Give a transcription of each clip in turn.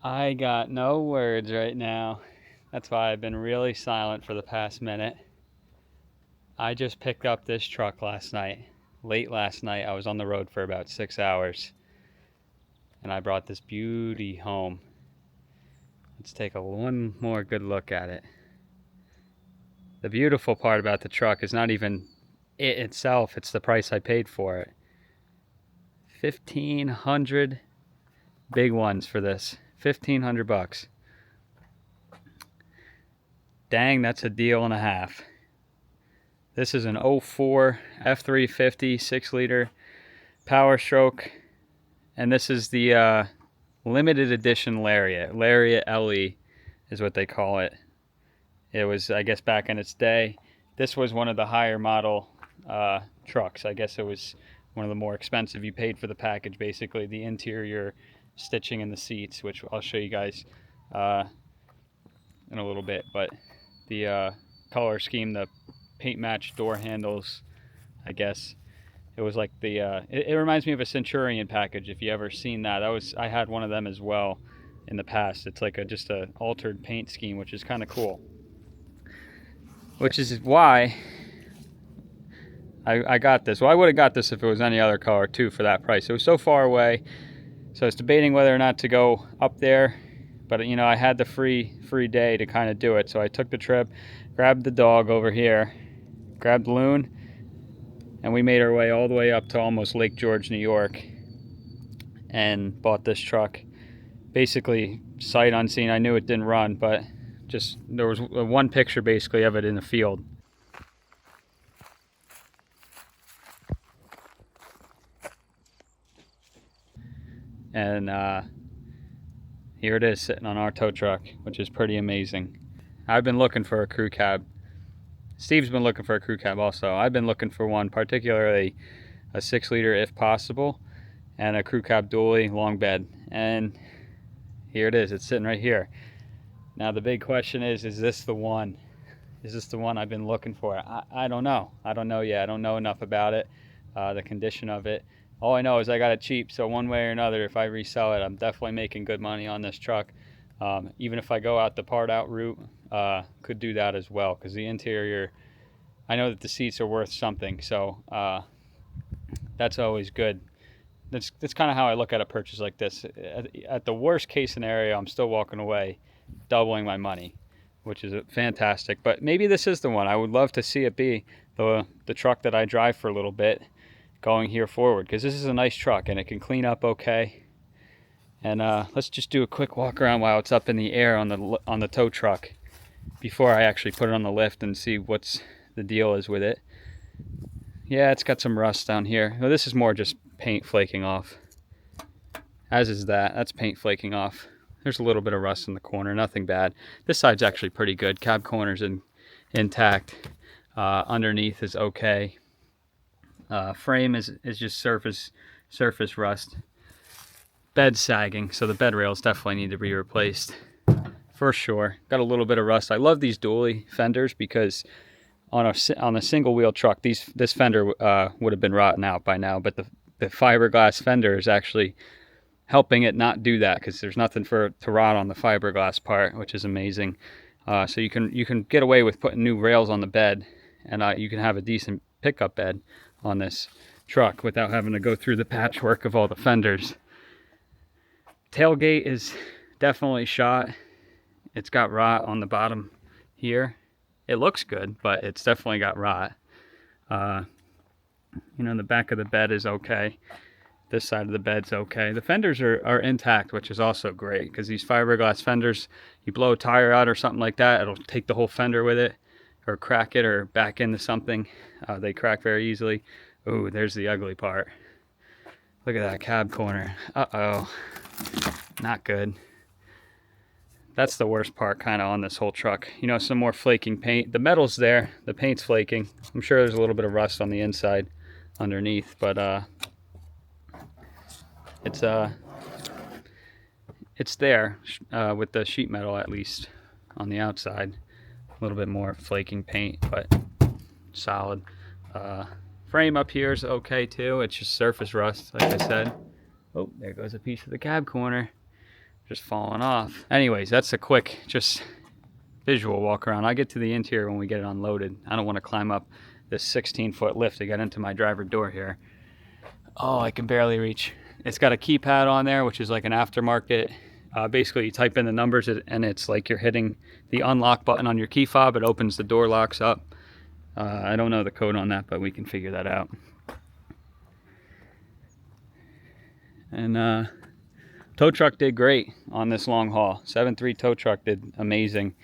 I got no words right now. That's why I've been really silent for the past minute. I just picked up this truck last night. Late last night, I was on the road for about 6 hours, and I brought this beauty home. Let's take one more good look at it. The beautiful part about the truck is not even it itself, it's the price I paid for it. 1,500 big ones for this. 1,500 bucks. Dang, that's a deal and a half. This is an 04 F350 6-liter Power Stroke, and this is the limited edition Lariat. Lariat LE is what they call it. It was, I guess, back in its day. This was one of the higher model trucks. I guess it was one of the more expensive. You paid for the package, basically, the interior stitching in the seats, which I'll show you guys in a little bit. But the color scheme, the paint match door handles, I guess. It was like the it reminds me of a Centurion package, if you ever seen that. I had one of them as well in the past. It's like just a altered paint scheme, which is kind of cool. Which is why I got this. Well, I would have got this if it was any other color too for that price. It was so far away, so I was debating whether or not to go up there. But you know, I had the free day to kind of do it, so I took the trip, grabbed the dog over here, grabbed Loon, and we made our way all the way up to almost Lake George, New York, and bought this truck. Basically, sight unseen. I knew it didn't run, but just there was one picture basically of it in the field. And here it is sitting on our tow truck, which is pretty amazing. I've been looking for a crew cab. Steve's been looking for a crew cab also. I've been looking for one, particularly a 6-liter if possible, and a crew cab dually long bed. And here it is. It's sitting right here. Now the big question is this the one? Is this the one I've been looking for? I don't know. I don't know yet. I don't know enough about it, the condition of it. All I know is I got it cheap, so one way or another, if I resell it, I'm definitely making good money on this truck. Even if I go out the part out route, could do that as well, because the interior, I know that the seats are worth something, so that's always good. That's kind of how I look at a purchase like this. At the worst case scenario, I'm still walking away doubling my money, which is fantastic. But maybe this is the one. I would love to see it be the truck that I drive for a little bit going here forward, because this is a nice truck and it can clean up okay. And let's just do a quick walk around while it's up in the air on the tow truck before I actually put it on the lift and see what's the deal is with it. Yeah, it's got some rust down here. Well, this is more just paint flaking off, as is that. That's paint flaking off. There's a little bit of rust in the corner, nothing bad. This side's actually pretty good. Cab corner's intact. Underneath is okay. Frame is just surface rust. Bed sagging, so the bed rails definitely need to be replaced for sure. Got a little bit of rust. I love these dually fenders because on a single wheel truck, this fender would have been rotten out by now, but the fiberglass fender is actually helping it not do that, because there's nothing to rot on the fiberglass part, which is amazing. So you can get away with putting new rails on the bed, and you can have a decent pickup bed on this truck without having to go through the patchwork of all the fenders. Tailgate is definitely shot. It's got rot on the bottom here. It looks good, but it's definitely got rot. You know, the back of the bed is okay. This side of the bed's okay. The fenders are intact, which is also great, because these fiberglass fenders, you blow a tire out or something like that, it'll take the whole fender with it, or crack it, or back into something. They crack very easily. Ooh, there's the ugly part. Look at that cab corner. Uh-oh. Not good. That's the worst part kind of on this whole truck. You know, some more flaking paint. The metal's there. The paint's flaking. I'm sure there's a little bit of rust on the inside underneath, but it's there with the sheet metal, at least on the outside. A little bit more flaking paint, but solid. Frame up here is okay too. It's just surface rust, like I said. Oh, there goes a piece of the cab corner. just falling off. Anyways, that's a quick just visual walk around. I get to the interior when we get it unloaded. I don't want to climb up this 16-foot lift to get into my driver door here. Oh, I can barely reach. It's got a keypad on there, which is like an aftermarket. Basically, you type in the numbers and it's like you're hitting the unlock button on your key fob. It opens the door, locks up. I don't know the code on that, but we can figure that out. And tow truck did great on this long haul. 7.3 tow truck did amazing.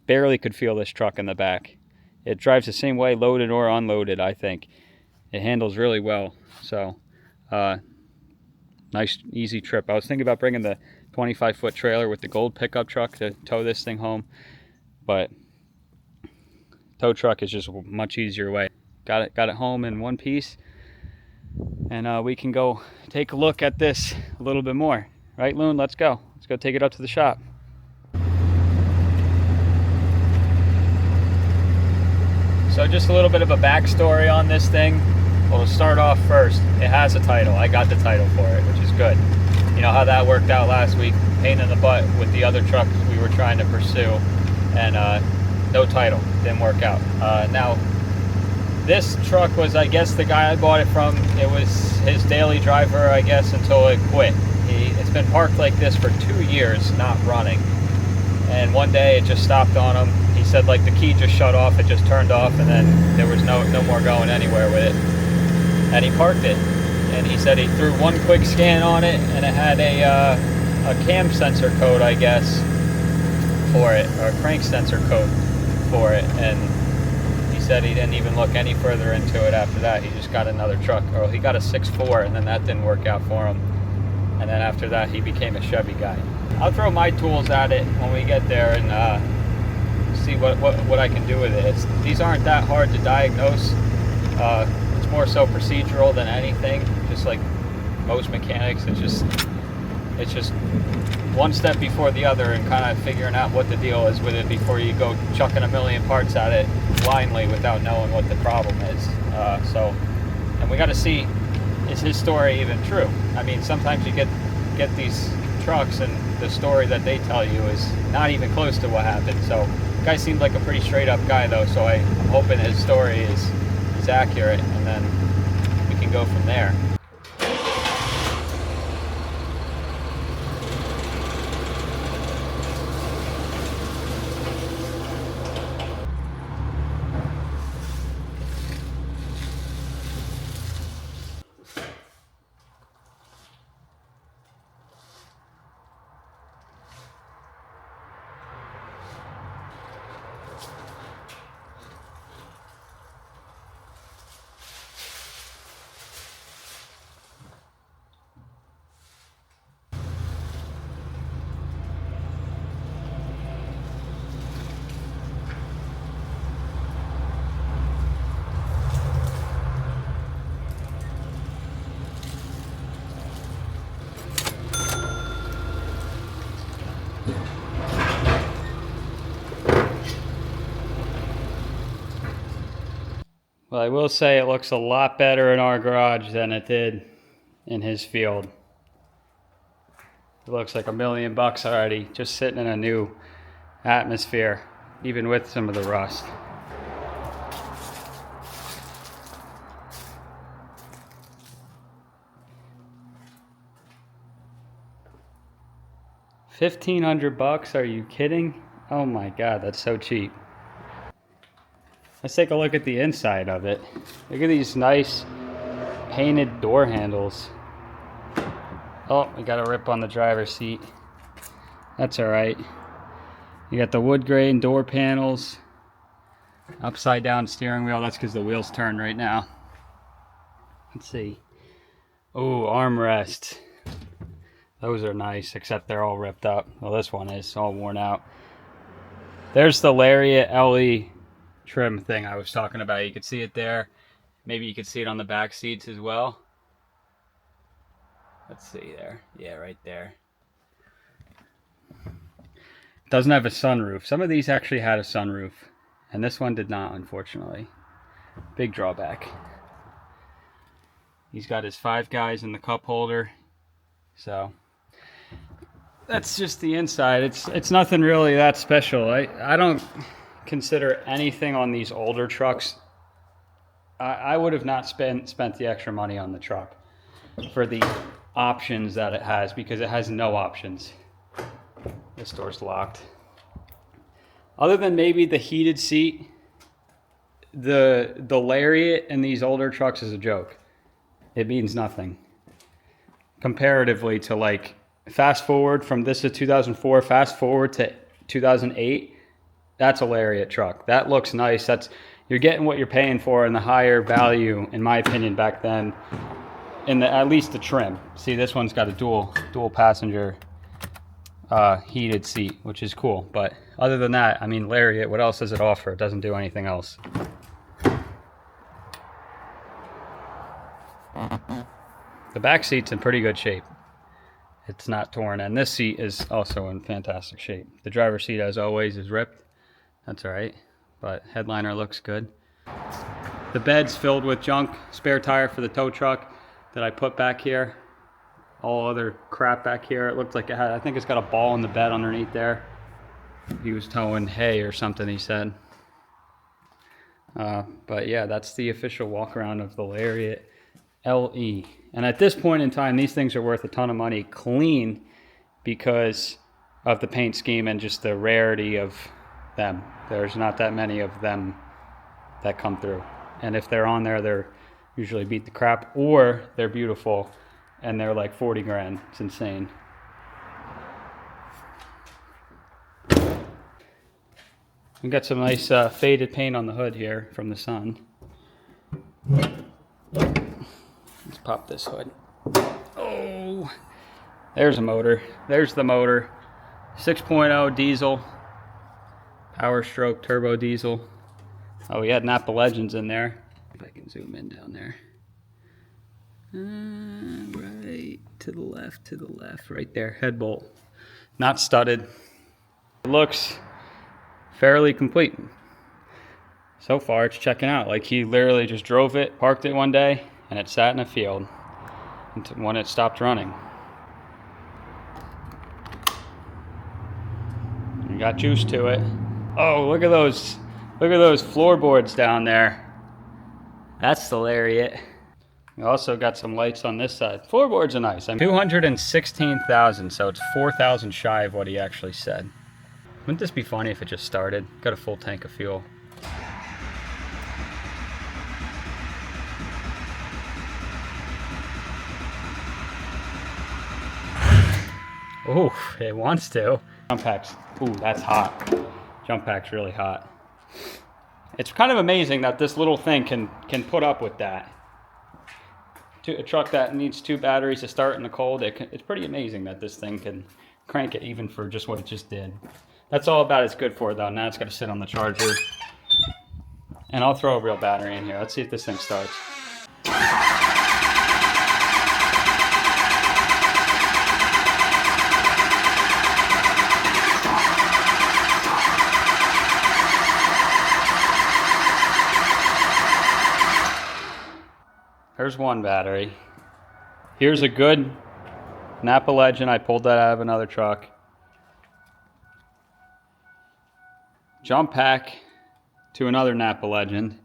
Barely could feel this truck in the back. It drives the same way loaded or unloaded, I think. It handles really well. So, nice, easy trip. I was thinking about bringing the 25-foot trailer with the gold pickup truck to tow this thing home, but tow truck is just a much easier way. Got it home in one piece, and we can go take a look at this a little bit more. Right, Loon? Let's go take it up to the shop. So just a little bit of a backstory on this thing. Well, to start off first, it has a title. I got the title for it, which is good. You know how that worked out last week, pain in the butt with the other trucks we were trying to pursue, and no title, didn't work out. Now, this truck was, I guess, the guy I bought it from. It was his daily driver, I guess, until it quit. It's been parked like this for 2 years, not running. And one day it just stopped on him. He said like the key just shut off, it just turned off, and then there was no more going anywhere with it. And he parked it. And he said he threw one quick scan on it, and it had a cam sensor code, I guess, for it, or a crank sensor code for it. And he said he didn't even look any further into it after that. He just got another truck, or he got a 6.4, and then that didn't work out for him. And then after that, he became a Chevy guy. I'll throw my tools at it when we get there and see what I can do with it. These aren't that hard to diagnose. It's more so procedural than anything. Just like most mechanics, it's just one step before the other, and kind of figuring out what the deal is with it before you go chucking a million parts at it blindly without knowing what the problem is. And we got to see, is his story even true? I mean, sometimes you get these trucks and the story that they tell you is not even close to what happened. So the guy seemed like a pretty straight up guy though, so I'm hoping his story is accurate, and then we can go from there. Well, I will say it looks a lot better in our garage than it did in his field. It looks like $1 million already, just sitting in a new atmosphere, even with some of the rust. $1,500? Are you kidding? Oh my God, that's so cheap. Let's take a look at the inside of it. Look at these nice painted door handles. Oh, we got a rip on the driver's seat. That's all right. You got the wood grain door panels. Upside down steering wheel. That's because the wheels turn right now. Let's see. Oh, armrest. Those are nice, except they're all ripped up. Well, this one is all worn out. There's the Lariat LE trim thing I was talking about. You could see it there. Maybe you could see it on the back seats as well. Let's see there. Yeah, right there. Doesn't have a sunroof. Some of these actually had a sunroof, and this one did not, unfortunately. Big drawback. He's got his 5 guys in the cup holder. So that's just the inside. It's nothing really that special. I don't consider anything on these older trucks. I would have not spent the extra money on the truck for the options that it has, because it has no options. This door's locked. Other than maybe the heated seat, the Lariat in these older trucks is a joke. It means nothing comparatively to, like, fast forward from this to 2004, fast forward to 2008. That's a Lariat truck. That looks nice. You're getting what you're paying for, and the higher value, in my opinion, back then, in at least the trim. See, this one's got a dual passenger heated seat, which is cool. But other than that, I mean, Lariat, what else does it offer? It doesn't do anything else. The back seat's in pretty good shape. It's not torn, and this seat is also in fantastic shape. The driver's seat, as always, is ripped. That's all right, but headliner looks good. The bed's filled with junk, spare tire for the tow truck that I put back here. All other crap back here. It looked like it had, I think it's got a ball in the bed underneath there. He was towing hay or something, he said. But yeah, that's the official walk around of the Lariat LE. And at this point in time, these things are worth a ton of money clean because of the paint scheme and just the rarity of them. There's not that many of them that come through. And if they're on there, they're usually beat the crap, or they're beautiful and they're like 40 grand. It's insane. We got some nice faded paint on the hood here from the sun. Let's pop this hood. Oh, there's a motor. There's the motor. 6.0 diesel. Power stroke turbo diesel. Oh, we had Napa Legends in there. If I can zoom in down there. Right to the left, right there. Head bolt. Not studded. It looks fairly complete. So far, it's checking out. Like, he literally just drove it, parked it one day, and it sat in a field when it stopped running. You got juice to it. Oh, look at those floorboards down there. That's the Lariat. We also got some lights on this side. Floorboards are nice. I mean, 216,000, so it's 4,000 shy of what he actually said. Wouldn't this be funny if it just started? Got a full tank of fuel. Oh, it wants to. Jump packs. Ooh, that's hot. Jump pack's really hot. It's kind of amazing that this little thing can put up with that. A truck that needs 2 batteries to start in the cold, it's pretty amazing that this thing can crank it even for just what it just did. That's all about it's good for, though. Now it's got to sit on the charger. And I'll throw a real battery in here. Let's see if this thing starts. There's one battery. Here's a good Napa Legend. I pulled that out of another truck. Jump pack to another Napa Legend.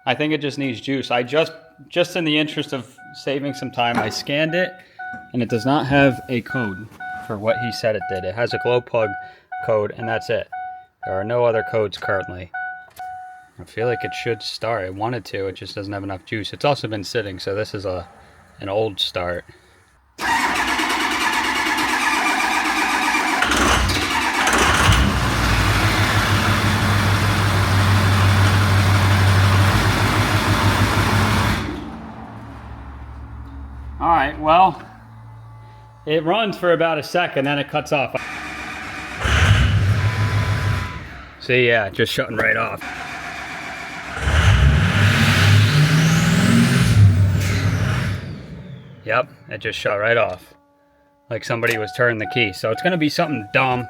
I think it just needs juice. I just in the interest of saving some time, I scanned it, and it does not have a code for what he said it did. It has a glow plug code, and that's it. There are no other codes currently. I feel like it should start. It wanted to, it just doesn't have enough juice. It's also been sitting, so this is an old start. All right, well, it runs for about a second, then it cuts off. See, yeah, just shutting right off. Yep, it just shut right off. Like somebody was turning the key. So it's gonna be something dumb.